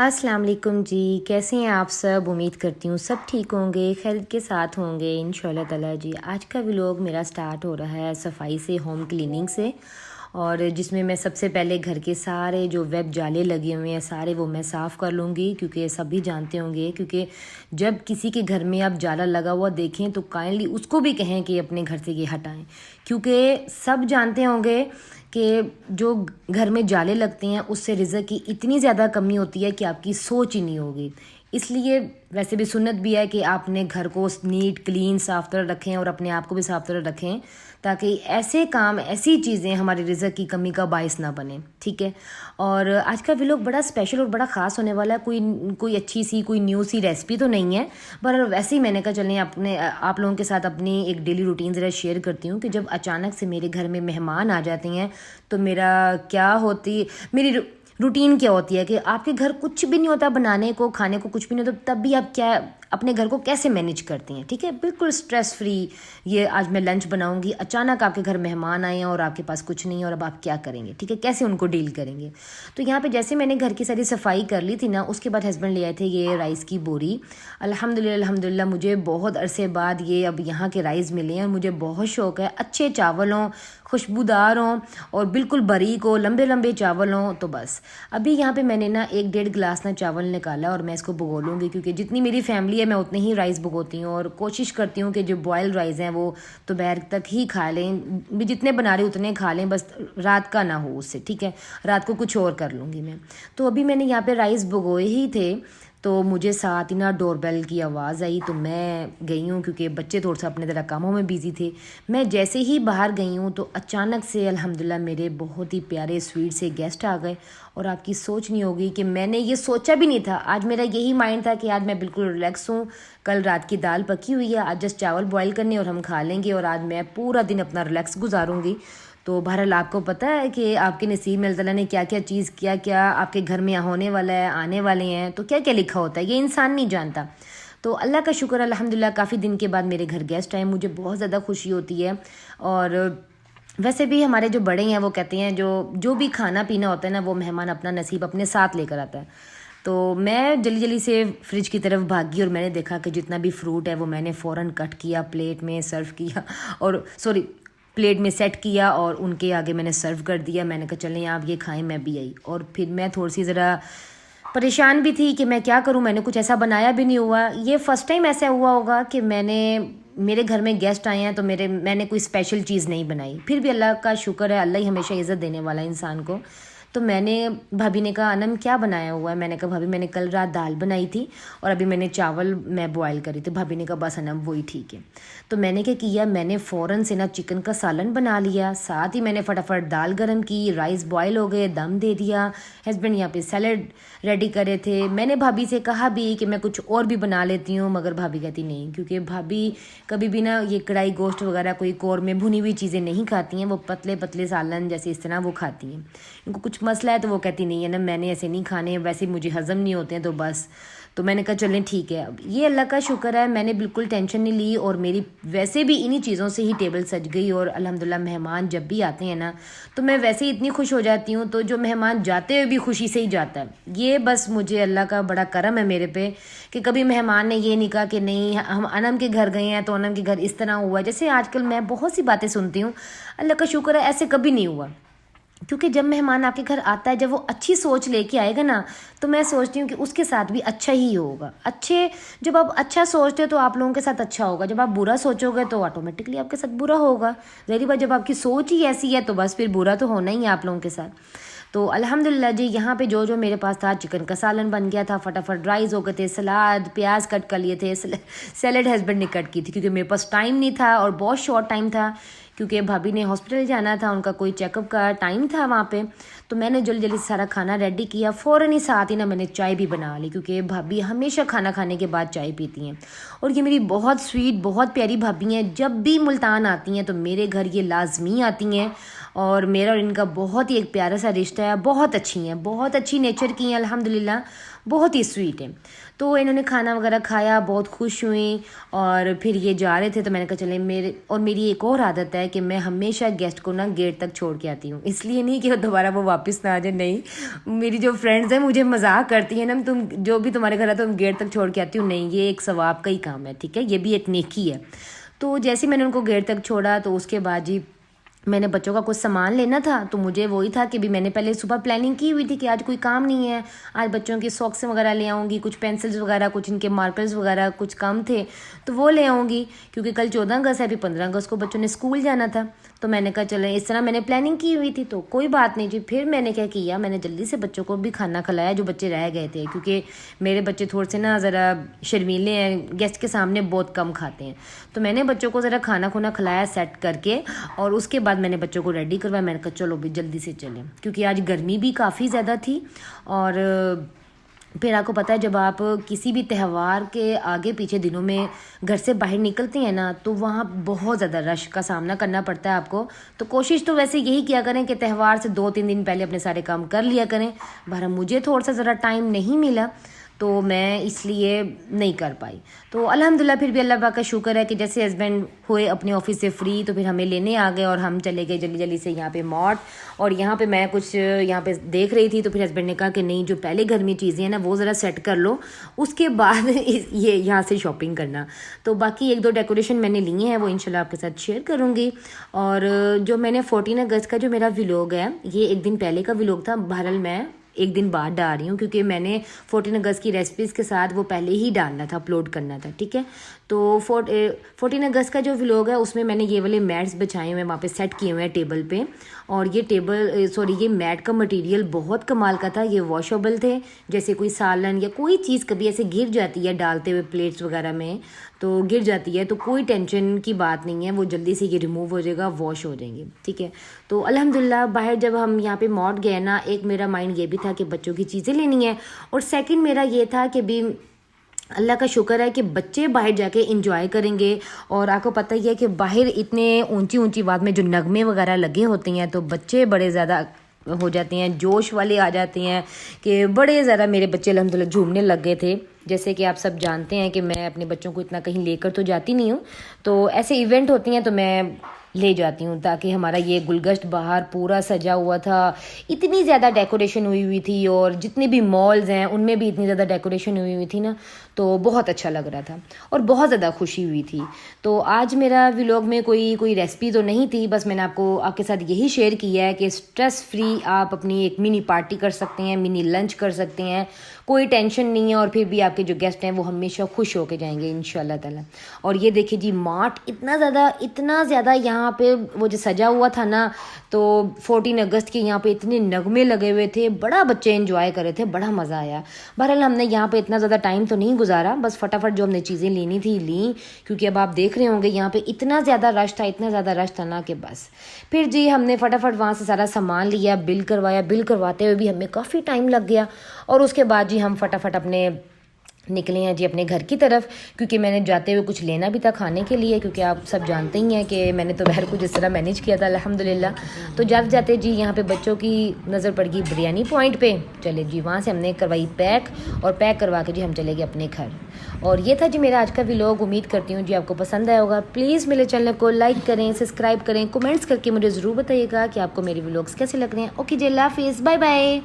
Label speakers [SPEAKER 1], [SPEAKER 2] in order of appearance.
[SPEAKER 1] अस्सलाम वालेकुम जी, कैसे हैं आप सब। उम्मीद करती हूँ सब ठीक होंगे, खैरियत के साथ होंगे इंशाल्लाह ताला जी। आज का व्लॉग मेरा स्टार्ट हो रहा है सफाई से, होम क्लीनिंग से, और जिसमें मैं सबसे पहले घर के सारे जो वेब जाले लगे हुए हैं सारे वो मैं साफ़ कर लूँगी, क्योंकि सभी जानते होंगे क्योंकि जब किसी के घर में आप जाला लगा हुआ देखें तो काइंडली उसको भी कहें कि अपने घर से ये हटाएं, क्योंकि सब जानते होंगे कि जो घर में जाले लगते हैं उससे रिज़्क की इतनी ज़्यादा कमी होती है कि आपकी सोच ही नहीं होगी। इसलिए वैसे भी सुन्नत भी है कि आपने घर को नीट क्लीन साफ तरह रखें और अपने आप को भी साफ तरह रखें, ताकि ऐसे काम ऐसी चीज़ें हमारे रिज़्क की कमी का बायस ना बने। ठीक है, और आज का व्लॉग बड़ा स्पेशल और बड़ा ख़ास होने वाला है। कोई अच्छी सी कोई न्यू सी रेसिपी तो नहीं है, पर वैसे ही मैंने कहा चलें अपने आप लोगों के साथ अपनी एक डेली रूटीन ज़रा शेयर करती हूँ कि जब अचानक से मेरे घर में मेहमान आ जाते हैं तो मेरी रूटीन क्या होती है कि आपके घर कुछ भी नहीं होता बनाने को, खाने को कुछ भी नहीं होता, तब भी आप क्या अपने घर को कैसे मैनेज करती हैं। ठीक है, बिल्कुल स्ट्रेस फ्री। ये आज मैं लंच बनाऊंगी, अचानक आपके घर मेहमान आए हैं और आपके पास कुछ नहीं है, और अब आप क्या करेंगे। ठीक है, कैसे उनको डील करेंगे। तो यहाँ पे जैसे मैंने घर की सारी सफाई कर ली थी ना, उसके बाद हस्बैंड ले आए थे ये राइस की बोरी। अल्हम्दुलिल्लाह मुझे बहुत अरसे बाद ये अब यहाँ के राइस मिले हैं, और मुझे बहुत शौक़ है अच्छे चावल हों, खुशबूदार हों और बिल्कुल बारीक हो, लंबे लंबे चावल हों। तो बस अभी यहाँ पे मैंने ना 1-1.5 गिलास ना चावल निकाला और मैं इसको भिगो लूँगी, क्योंकि जितनी मेरी फैमिली है मैं उतने ही राइस भिगोती हूँ, और कोशिश करती हूँ कि जो बॉयल राइस हैं वो दोपहर तक ही खा लें, भी जितने बना रही उतने खा लें, बस रात का ना हो उससे। ठीक है, रात को कुछ और कर लूँगी मैं। तो अभी मैंने यहाँ पे राइस भिगोए ही थे तो मुझे साथ ही ना डोरबेल की आवाज़ आई, तो मैं गई हूँ, क्योंकि बच्चे थोड़ा सा अपने तरह कामों में बिज़ी थे। मैं जैसे ही बाहर गई हूँ तो अचानक से अल्हम्दुलिल्लाह मेरे बहुत ही प्यारे स्वीट से गेस्ट आ गए, और आपकी सोच नहीं होगी कि मैंने ये सोचा भी नहीं था। आज मेरा यही माइंड था कि आज मैं बिल्कुल रिलैक्स हूँ, कल रात की दाल पकी हुई है, आज जस्ट चावल बॉयल करने और हम खा लेंगे, और आज मैं पूरा दिन अपना रिलैक्स गुजारूँगी। तो बहरहाल आपको पता है कि आपके नसीब में अल्लाह ताला ने क्या क्या चीज़, क्या क्या आपके घर में होने वाला है, आने वाले हैं, तो क्या क्या लिखा होता है ये इंसान नहीं जानता। तो अल्लाह का शुक्र अल्हम्दुलिल्लाह काफ़ी दिन के बाद मेरे घर गेस्ट आए, मुझे बहुत ज़्यादा खुशी होती है। और वैसे भी हमारे जो बड़े हैं वो कहते हैं जो भी खाना पीना होता है ना, वो मेहमान अपना नसीब अपने साथ लेकर आता है। तो मैं जल्दी जल्दी से फ्रिज की तरफ भागी और मैंने देखा कि जितना भी फ्रूट है वो मैंने फ़ौरन कट किया, प्लेट में सर्व किया, और प्लेट में सेट किया और उनके आगे मैंने सर्व कर दिया। मैंने कहा चलें आप ये खाएं, मैं भी आई। और फिर मैं थोड़ी सी ज़रा परेशान भी थी कि मैं क्या करूं, मैंने कुछ ऐसा बनाया भी नहीं हुआ। ये फ़र्स्ट टाइम ऐसा हुआ होगा कि मेरे घर में गेस्ट आए हैं तो मैंने कोई स्पेशल चीज़ नहीं बनाई। फिर भी अल्लाह का शुक्र है, अल्लाह ही हमेशा इज़्ज़त देने वाला है इंसान को। तो भाभी ने कहा अनम क्या बनाया हुआ है। मैंने कहा भाभी मैंने कल रात दाल बनाई थी और अभी मैंने चावल बॉयल करी थी। भाभी ने कहा बस अनम वही ठीक है। तो मैंने क्या किया, मैंने फ़ौरन से ना चिकन का सालन बना लिया, साथ ही मैंने फटाफट दाल गरम की, राइस बॉयल हो गए, दम दे दिया। हस्बैंड यहाँ पे सैलड रेडी करे थे। मैंने भाभी से कहा भी कि मैं कुछ और भी बना लेती हूँ, मगर भाभी कहती नहीं, क्योंकि भाभी कभी भी ना ये कढ़ाई गोश्त वगैरह कोई कौर में भुनी हुई चीज़ें नहीं खाती हैं। वो पतले पतले सालन जैसे इस तरह वो खाती हैं। इनको कुछ मसला है तो वो कहती नहीं है ना, मैंने ऐसे नहीं खाने, वैसे मुझे हज़म नहीं होते हैं, तो बस। तो मैंने कहा चलें ठीक है। अब ये अल्लाह का शुक्र है, मैंने बिल्कुल टेंशन नहीं ली, और मेरी वैसे भी इन्हीं चीज़ों से ही टेबल सज गई। और अल्हम्दुलिल्लाह मेहमान जब भी आते हैं ना तो मैं वैसे ही इतनी खुश हो जाती हूँ, तो जो मेहमान जाते हुए भी खुशी से ही जाता है। ये बस मुझे अल्लाह का बड़ा करम है मेरे पे कि कभी मेहमान ने ये नहीं कहा कि नहीं हम अनम के घर गए हैं तो अनम के घर इस तरह हुआ। जैसे आजकल मैं बहुत सी बातें सुनती हूँ, अल्लाह का शुक्र है ऐसे कभी नहीं हुआ। क्योंकि जब मेहमान आपके घर आता है, जब वो अच्छी सोच लेके आएगा ना, तो मैं सोचती हूँ कि उसके साथ भी अच्छा ही होगा। जब आप अच्छा सोचते हो तो आप लोगों के साथ अच्छा होगा, जब आप बुरा सोचोगे तो ऑटोमेटिकली आपके साथ बुरा होगा। ज़ाहिर बात, जब आपकी सोच ही ऐसी है तो बस फिर बुरा तो होना ही है आप लोगों के साथ। तो अल्हम्दुलिल्लाह जी, यहाँ पे जो मेरे पास था, चिकन का सालन बन गया था, फटाफट राइस हो गए थे, सलाद प्याज कट कर लिए थे, सैलड हस्बैंड ने कट की थी, क्योंकि मेरे पास टाइम नहीं था और बहुत शॉर्ट टाइम था, क्योंकि भाभी ने हॉस्पिटल जाना था, उनका कोई चेकअप का टाइम था वहाँ पे। तो मैंने जल्दी जल्दी सारा खाना रेडी किया, फ़ौरन ही साथ ही ना मैंने चाय भी बना ली, क्योंकि भाभी हमेशा खाना खाने के बाद चाय पीती हैं। और ये मेरी बहुत स्वीट बहुत प्यारी भाभी हैं, जब भी मुल्तान आती हैं तो मेरे घर ये लाजमी आती हैं, और मेरा और इनका बहुत ही एक प्यारा सा रिश्ता है। बहुत अच्छी हैं, बहुत अच्छी नेचर की हैं अल्हम्दुलिल्लाह, बहुत ही स्वीट हैं। तो इन्होंने खाना वगैरह खाया, बहुत खुश हुई, और फिर ये जा रहे थे तो मैंने कहा चले मेरी एक और आदत है कि मैं हमेशा गेस्ट को ना गेट तक छोड़ के आती हूँ। इसलिए नहीं कि दोबारा वो واپس نہ آ جائے. نہیں, میری جو فرینڈز ہیں مجھے مذاق کرتی ہیں نا, تم جو بھی تمہارے گھر ہے تم گیٹ تک چھوڑ کے آتی ہوں. نہیں, یہ ایک ثواب کا ہی کام ہے, ٹھیک ہے, یہ بھی ایک نیکی ہے. تو جیسے میں نے ان کو گیٹ تک چھوڑا تو اس کے بعد جی میں نے بچوں کا کچھ سامان لینا تھا. تو مجھے وہی تھا کہ بھی میں نے پہلے صبح پلاننگ کی ہوئی تھی کہ آج کوئی کام نہیں ہے, آج بچوں کی ساکس وغیرہ لے آؤں گی, کچھ پینسلز وغیرہ, کچھ ان کے مارکرز وغیرہ کچھ کم تھے تو وہ لے آؤں گی, کیونکہ کل 14 اگست ہے, ابھی 15 اگست کو بچوں نے اسکول جانا تھا. تو میں نے کہا چلیں, اس طرح میں نے پلاننگ کی ہوئی تھی تو کوئی بات نہیں جی. پھر میں نے کیا کیا, میں نے جلدی سے بچوں کو بھی کھانا کھلایا جو بچے رہ گئے تھے, کیونکہ میرے بچے تھوڑے سے نا ذرا شرمیلے ہیں, گیسٹ کے سامنے بہت کم کھاتے ہیں. تو میں نے بچوں کو ذرا کھانا کھلایا سیٹ کر کے, اور اس کے بعد میں نے بچوں کو ریڈی کروایا. میں نے کہا چلو بھی جلدی سے چلیں, کیونکہ آج گرمی بھی کافی زیادہ تھی. اور پھر آپ کو پتہ ہے جب آپ کسی بھی تہوار کے آگے پیچھے دنوں میں گھر سے باہر نکلتے ہیں نا تو وہاں بہت زیادہ رش کا سامنا کرنا پڑتا ہے آپ کو. تو کوشش تو ویسے یہی کیا کریں کہ تہوار سے 2-3 دن پہلے اپنے سارے کام کر لیا کریں. بہرحال مجھے تھوڑا سا ذرا ٹائم نہیں ملا تو میں اس لیے نہیں کر پائی. تو الحمدللہ پھر بھی اللہ پاک کا شکر ہے کہ جیسے ہسبینڈ ہوئے اپنے آفس سے فری تو پھر ہمیں لینے آ گئے اور ہم چلے گئے جلدی سے یہاں پہ مارٹ. اور یہاں پہ میں کچھ یہاں پہ دیکھ رہی تھی تو پھر ہسبینڈ نے کہا کہ نہیں, جو پہلے گھر میں چیزیں ہیں نا وہ ذرا سیٹ کر لو, اس کے بعد یہ یہاں سے شاپنگ کرنا. تو باقی 1-2 ڈیکوریشن میں نے لیے ہیں, وہ انشاءاللہ آپ کے ساتھ شیئر کروں گی. اور جو میں نے 14 اگست کا جو میرا ولاگ ہے یہ ایک دن پہلے کا ولاگ تھا. بہرحال میں ایک دن بعد ڈال رہی ہوں کیونکہ میں نے 14 اگست کی ریسیپیز کے ساتھ وہ پہلے ہی ڈالنا تھا, اپلوڈ کرنا تھا, ٹھیک ہے. تو 14 اگست کا جو ولاگ ہے اس میں نے یہ والے میٹس بچھائے ہوئے ہیں, وہاں پہ سیٹ کیے ہوئے ہیں ٹیبل پہ. اور یہ میٹ کا مٹیریل بہت کمال کا تھا. یہ واشیبل تھے, جیسے کوئی سالن یا کوئی چیز کبھی ایسے گر جاتی ہے ڈالتے ہوئے پلیٹس وغیرہ میں تو گر جاتی ہے تو کوئی ٹینشن کی بات نہیں ہے, وہ جلدی سے یہ ریموو ہو جائے گا, واش ہو جائیں گے, ٹھیک ہے. تو الحمدللہ باہر جب ہم یہاں پہ مارٹ گئے نا, ایک میرا مائنڈ یہ بھی تھا کہ بچوں کی چیزیں لینی ہے, اور سیکنڈ میرا یہ تھا کہ بھی اللہ کا شکر ہے کہ بچے باہر جا کے انجوائے کریں گے. اور آپ کو پتہ ہی ہے کہ باہر اتنے اونچی آواز میں جو نغمے وغیرہ لگے ہوتے ہیں تو بچے بڑے زیادہ ہو جاتے ہیں, جوش والے آ جاتے ہیں کہ بڑے زیادہ میرے بچے الحمدللہ جھومنے لگ گئے تھے. جیسے کہ آپ سب جانتے ہیں کہ میں اپنے بچوں کو اتنا کہیں لے کر تو جاتی نہیں ہوں, تو ایسے ایونٹ ہوتی ہیں تو میں لے جاتی ہوں, تاکہ ہمارا یہ گلگشت باہر پورا سجا ہوا تھا, اتنی زیادہ ڈیکوریشن ہوئی تھی, اور جتنے بھی مالز ہیں ان میں بھی اتنی زیادہ ڈیکوریشن ہوئی تھی نا, تو بہت اچھا لگ رہا تھا اور بہت زیادہ خوشی ہوئی تھی. تو آج میرا ولاگ میں کوئی ریسپی تو نہیں تھی, بس میں نے آپ کے ساتھ یہی شیئر کیا ہے کہ اسٹریس فری آپ اپنی ایک منی پارٹی کر سکتے ہیں, منی لنچ کر سکتے ہیں, کوئی ٹینشن نہیں ہے, اور پھر بھی آپ کے جو گیسٹ ہیں وہ ہمیشہ خوش ہو کے جائیں گے انشاءاللہ تعالی. اور یہ دیکھیں جی مارٹ اتنا زیادہ یہاں پہ وہ جو سجا ہوا تھا نا, تو 14 اگست کے یہاں پہ اتنے نغمے لگے ہوئے تھے, بڑا بچے انجوائے کر رہے تھے, بڑا مزہ آیا. بہرحال ہم نے یہاں پہ اتنا زیادہ ٹائم تو نہیں گزارا, بس فٹافٹ جو ہم نے چیزیں لینی تھی لیں, کیونکہ اب آپ دیکھ رہے ہوں گے یہاں پہ اتنا زیادہ رش تھا نا کہ بس. پھر جی ہم نے فٹافٹ وہاں سے سارا سامان لیا, بل کروایا, بل کرواتے ہوئے بھی ہمیں کافی ٹائم لگ گیا. اور اس کے بعد جی ہم فٹافٹ اپنے نکلے ہیں جی اپنے گھر کی طرف, کیونکہ میں نے جاتے ہوئے کچھ لینا بھی تھا کھانے کے لیے, کیونکہ آپ سب جانتے ہی ہیں کہ میں نے تو باہر کچھ اس طرح مینیج کیا تھا الحمدللہ. تو جاتے جی یہاں پہ بچوں کی نظر پڑ گئی بریانی پوائنٹ پہ, چلے جی وہاں سے ہم نے کروائی پیک, اور پیک کروا کے جی ہم چلے گئے اپنے گھر. اور یہ تھا جی میرا آج کا ولاگ, امید کرتی ہوں جی آپ کو پسند آیا ہوگا. پلیز میرے چینل کو لائک کریں, سبسکرائب کریں, کمنٹس کر کے مجھے ضرور بتائیے گا کہ آپ کو میری ولاگس کیسے لگ رہے ہیں. اوکے جی, اللہ حافظ, بائے بائے.